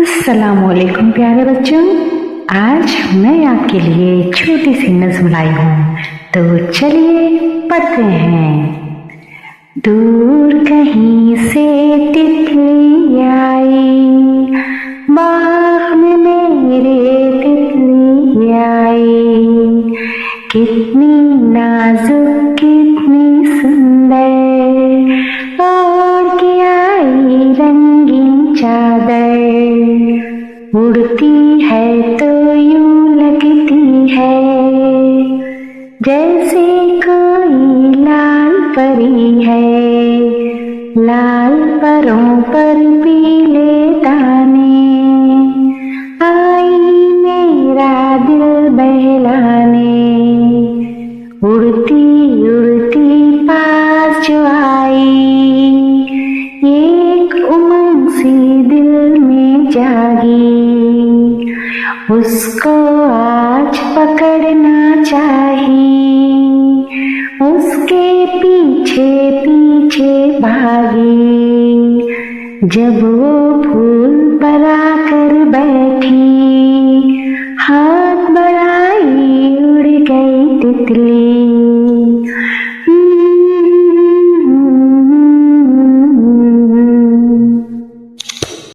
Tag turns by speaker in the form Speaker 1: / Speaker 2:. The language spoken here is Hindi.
Speaker 1: अस्सलामुअलैकुम प्यारे बच्चों, आज मैं आपके लिए छोटी सी नज़्म लाई हूँ। तो चलिए पढ़ते हैं। दूर कहीं से तितली आई, बाग में मेरे तितली आई। कितनी नाजुक कितनी सुंदर, और की आई रंगीन चादर। उड़ती है तो यूं लगती है जैसे कोई लाल परी है। लाल परों पर पीले दाने, आई मेरा दिल बहलाने। उड़ती उड़ती पास जो आई, एक उमंग सी दिल में जागी। उसको आज पकड़ना चाहिए, उसके पीछे पीछे भागी। जब वो फूल पर आकर बैठी,